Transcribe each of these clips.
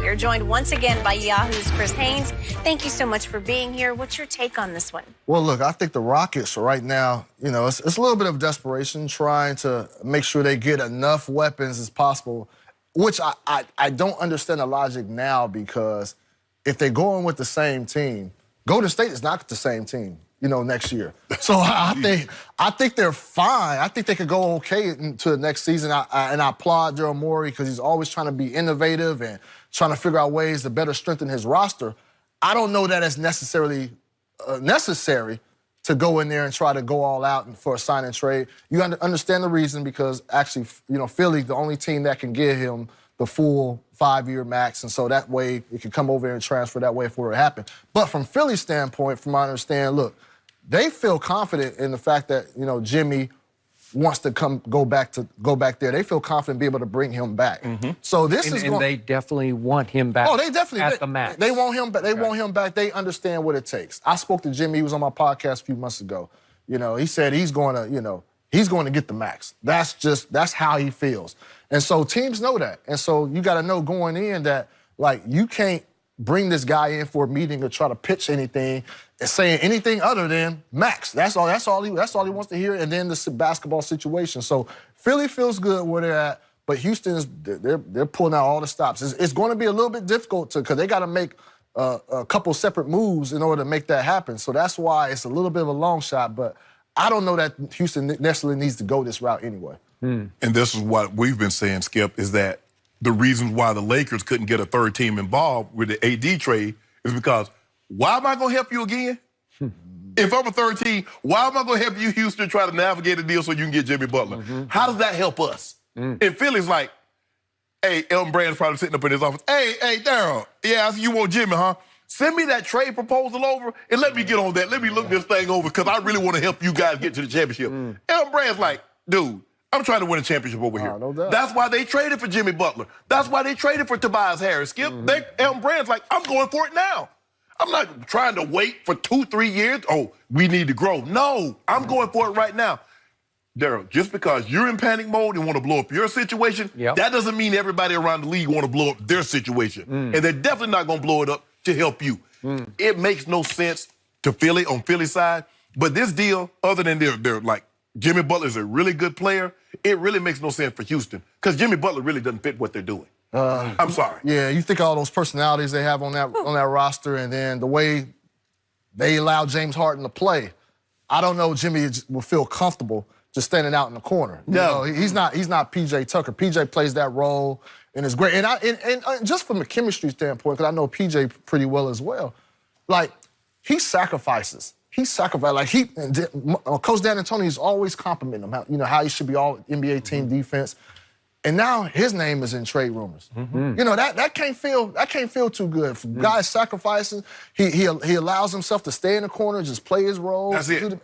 We are joined once again by Yahoo's Chris Haynes. Thank you so much for being here. What's your take on this one? Well, look, I think the Rockets right now, you know, it's a little bit of desperation trying to make sure they get enough weapons as possible, which I don't understand the logic now, because if they're going with the same team, Golden State is not the same team, you know, next year. So I think they're fine. I think they could go okay into the next season. And I applaud Daryl Morey because he's always trying to be innovative and trying to figure out ways to better strengthen his roster. I don't know that it's necessarily necessary to go in there and try to go all out for a sign and trade. You understand the reason, because actually, you know, Philly's the only team that can give him the full 5-year max, and so that way it can come over and transfer that way if it were to happen. But from Philly's standpoint, from my understanding, look, they feel confident in the fact that, you know, Jimmy wants to go back there. They feel confident being able to bring him back. So this is and they definitely want him back. Oh, they definitely at the max. They want him back. They want him back. They understand what it takes. I spoke to Jimmy. He was on my podcast a few months ago. You know, he said he's going to, you know, he's going to get the max. That's how he feels. And so teams know that. And so you got to know going in that, like, you can't bring this guy in for a meeting or try to pitch anything and saying anything other than max. That's all he wants to hear. And then the basketball situation. So Philly feels good where they're at, but Houston they're pulling out all the stops. It's going to be a little bit difficult because they got to make a couple separate moves in order to make that happen. So that's why it's a little bit of a long shot. But I don't know that Houston necessarily needs to go this route anyway. And this is what we've been saying, Skip, is that the reasons why the Lakers couldn't get a third team involved with the AD trade is because, why am I going to help you again? If I'm a third team, why am I going to help you, Houston, try to navigate a deal so you can get Jimmy Butler? How does that help us? And Philly's like, hey, Elton Brand's probably sitting up in his office. Hey, Daryl, yeah, I see you want Jimmy, huh? Send me that trade proposal over and let me get on that. Let me look this thing over because I really want to help you guys get to the championship. Elton Brand's like, dude, I'm trying to win a championship over here. No doubt. That's why they traded for Jimmy Butler. That's why they traded for Tobias Harris. Skip, Elton Brand's like, I'm going for it now. I'm not trying to wait for 2-3 years. Oh, we need to grow. No, I'm going for it right now. Daryl, just because you're in panic mode and want to blow up your situation, that doesn't mean everybody around the league want to blow up their situation. And they're definitely not going to blow it up to help you. It makes no sense to Philly on Philly's side. But this deal, other than they're like, Jimmy Butler's a really good player, it really makes no sense for Houston because Jimmy Butler really doesn't fit what they're doing. I'm sorry. Yeah, you think of all those personalities they have on that roster, and then the way they allow James Harden to play. I don't know Jimmy will feel comfortable just standing out in the corner. No, you know, he's not PJ Tucker. PJ plays that role and is great. And just from a chemistry standpoint, because I know PJ pretty well as well. Like, he sacrifices. Like Coach Dan Antoni's always complimenting him, you know, how he should be all NBA team defense. And now his name is in trade rumors. You know, that can't feel too good. For guys sacrificing, he allows himself to stay in the corner, just play his role. That's it.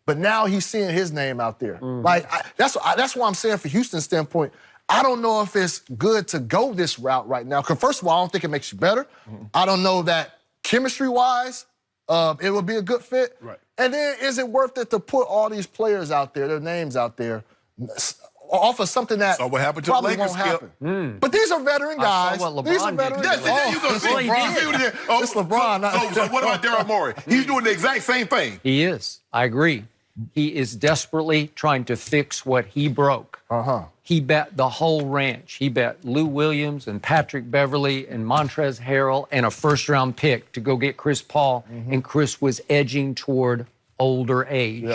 But now he's seeing his name out there. Like, that's why I'm saying, for Houston's standpoint, I don't know if it's good to go this route right now. Because first of all, I don't think it makes you better. I don't know that chemistry-wise, it would be a good fit. Right. And then is it worth it to put all these players out there, their names out there, off of something that what happened to probably the Lakers, won't happen? But these are veteran guys. These are veteran guys. It's LeBron. So what about Daryl Morey? He's doing the exact same thing. He is. I agree. He is desperately trying to fix what he broke. He bet the whole ranch. He bet Lou Williams and Patrick Beverly and Montrezl Harrell and a first-round pick to go get Chris Paul, and Chris was edging toward older age.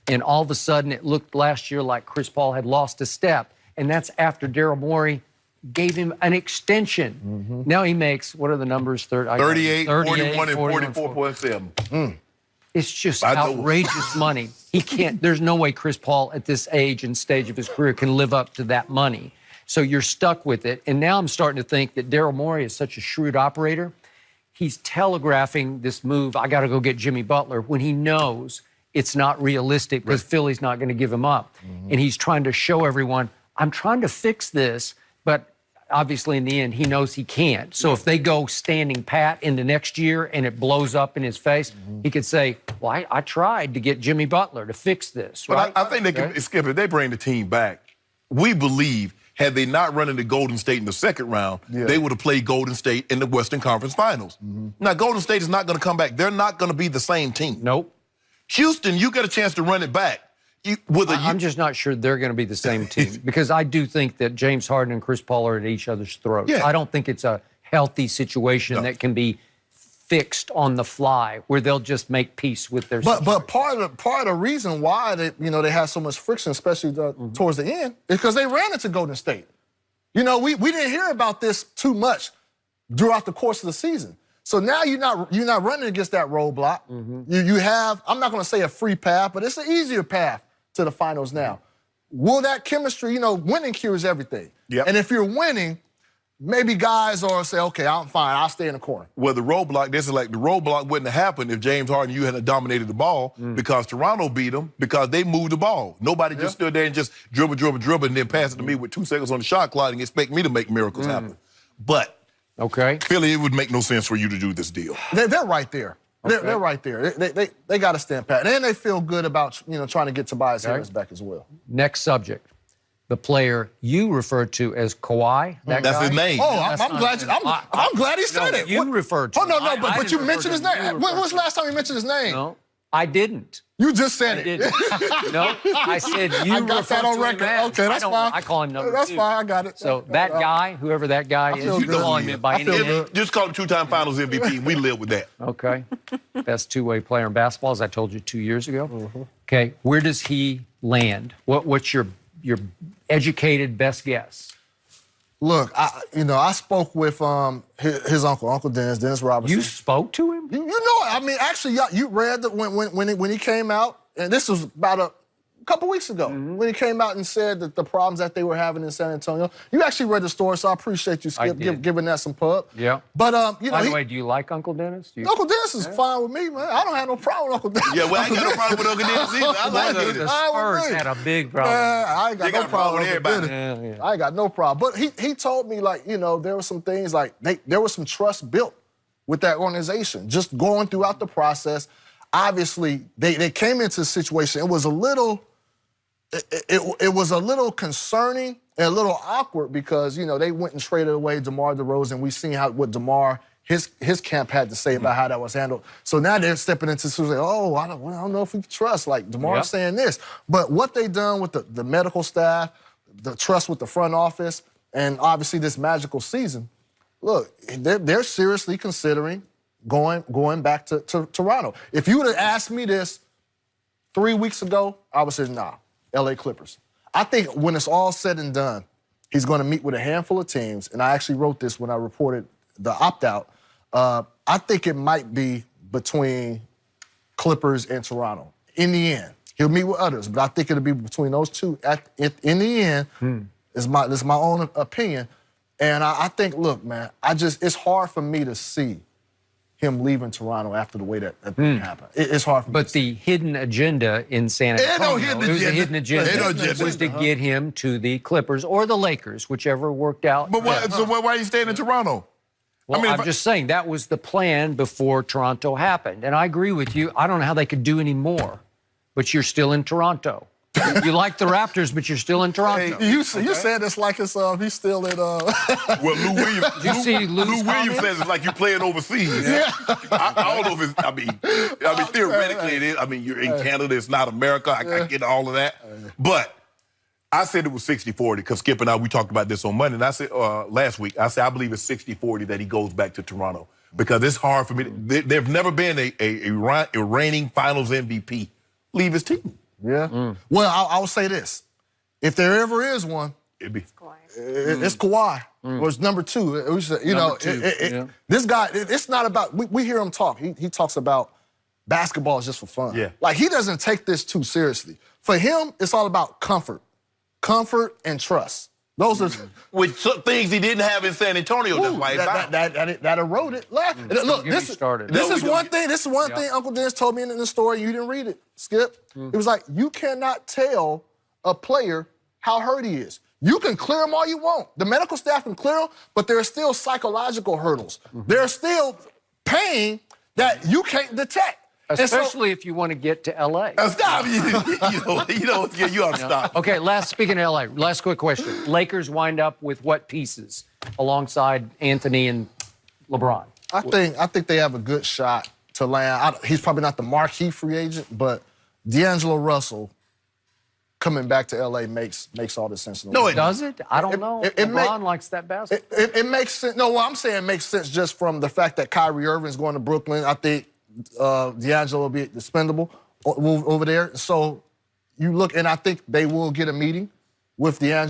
And all of a sudden, it looked last year like Chris Paul had lost a step, and that's after Daryl Morey gave him an extension. Now he makes, what are the numbers? 38, 41, and 44.7. It's just outrageous money. He can't, there's no way Chris Paul at this age and stage of his career can live up to that money. So you're stuck with it. And now I'm starting to think that Daryl Morey is such a shrewd operator. He's telegraphing this move, I got to go get Jimmy Butler, when he knows it's not realistic because Philly's not going to give him up. And he's trying to show everyone, I'm trying to fix this, but obviously in the end, he knows he can't. So if they go standing pat into next year and it blows up in his face, he could say, well, I tried to get Jimmy Butler to fix this, right? But I think they can, Skip, if they bring the team back, we believe Had they not run into Golden State in the second round, they would have played Golden State in the Western Conference Finals. Now, Golden State is not going to come back. They're not going to be the same team. Nope. Houston, you get a chance to run it back. I'm just not sure they're going to be the same team because I do think that James Harden and Chris Paul are at each other's throats. Yeah. I don't think it's a healthy situation that can be fixed on the fly where they'll just make peace with their situation. But part of the reason why they had so much friction, especially towards the end, is because they ran into Golden State. We didn't hear about this too much throughout the course of the season. So now you're not running against that roadblock. You have, I'm not going to say a free path, but it's an easier path to the finals now. Will that chemistry, winning cures everything. Yep. And if you're winning, maybe guys are say, okay, I'm fine, I'll stay in the corner. Well, the roadblock, this is like the roadblock wouldn't have happened if James Harden, you hadn't dominated the ball because Toronto beat them because they moved the ball. Nobody just stood there and just dribble, and then pass it to me with 2 seconds on the shot clock and expect me to make miracles happen. But Philly, it would make no sense for you to do this deal. They're right there. They're right there. They got to stand pat. And they feel good about, trying to get Tobias Harris back as well. Next subject. The player you referred to as Kawhi. That's his name. Oh, I'm glad he said it. You referred to him. Oh, no, but you mentioned his name. When was the last time you mentioned his name? No, I didn't. You just said it. No, I said you. I got that on record. Okay, that's fine. I call him number 2. That's fine, I got it. So that guy, whoever that guy is, you call him by any name. Just call him 2-time Finals MVP. We live with that. Okay. Best two-way player in basketball, as I told you 2 years ago. Okay, where does he land? What's your educated best guess? Look, I spoke with his Uncle Dennis Robinson. You spoke to him? You know it. I mean, actually, you read that when he came out, and this was about a couple weeks ago, when he came out and said that the problems that they were having in San Antonio. You actually read the story, so I appreciate you, Skip, giving that some pub. Yeah. But, By the way, do you like Uncle Dennis? Uncle Dennis is fine with me, man. I don't have no problem with Uncle Dennis. Yeah, well, I ain't got no problem with Uncle Dennis either. I like it. The Spurs had a big problem. I ain't got no problem with everybody. Yeah. I ain't got no problem. But he told me, there were some things, there was some trust built with that organization, just going throughout the process. Obviously, they came into a situation. It was a little concerning and a little awkward because, they went and traded away DeMar DeRozan. We've seen what DeMar, his camp had to say about how that was handled. So now they're stepping into something, I don't know if we can trust, DeMar saying this. But what they done with the medical staff, the trust with the front office, and obviously this magical season, look, they're seriously considering going back to Toronto. If you would have asked me this 3 weeks ago, I would say, nah, LA Clippers. I think when it's all said and done, he's going to meet with a handful of teams, and I actually wrote this when I reported the opt-out. I think it might be between Clippers and Toronto. In the end, he'll meet with others, but I think it'll be between those two. In the end, this is my own opinion, and I think, look, man, it's hard for me to see him leaving Toronto after the way that happened. It's hard for me. But the hidden agenda in San Antonio, there's a hidden agenda was to get him to the Clippers or the Lakers, whichever worked out. But why are you staying in Toronto? Well, I'm just saying that was the plan before Toronto happened. And I agree with you. I don't know how they could do any more, but you're still in Toronto. You like the Raptors, but you're still in Toronto. Hey, you said it's like he's still in. Well, Lou Williams. Did you see Lou Williams says it's like you're playing overseas. Yeah. I don't know if it's. I mean, theoretically it is. I mean, you're in Canada. It's not America. I get all of that, but I said it was 60-40 because Skip and we talked about this on Monday. And I said last week, I believe it's 60-40 that he goes back to Toronto because it's hard for me. There've never been a reigning Finals MVP leave his team. Yeah. Well, I will say this: if there ever is one, it'd be Kawhi. It's Kawhi. Was number 2. It was, this guy. It's not about. We hear him talk. He talks about basketball is just for fun. Yeah. Like he doesn't take this too seriously. For him, it's all about comfort and trust. Those are with things he didn't have in San Antonio. That's why that eroded. Look, this is one thing. This is one thing Uncle Dennis told me in the story. You didn't read it, Skip. It was like you cannot tell a player how hurt he is. You can clear him all you want. The medical staff can clear him, but there are still psychological hurdles. There's still pain that you can't detect. Especially if you want to get to L.A. Stop. You ought to stop. Okay, speaking of L.A., last quick question. Lakers wind up with what pieces alongside Anthony and LeBron? I think they have a good shot to land. He's probably not the marquee free agent, but D'Angelo Russell coming back to L.A. makes all the sense in the world. Does it? I don't know. LeBron likes that basketball. It makes sense. No, what I'm saying it makes sense just from the fact that Kyrie Irving's going to Brooklyn. I think D'Angelo will be expendable over there. So you look, and I think they will get a meeting with D'Angelo.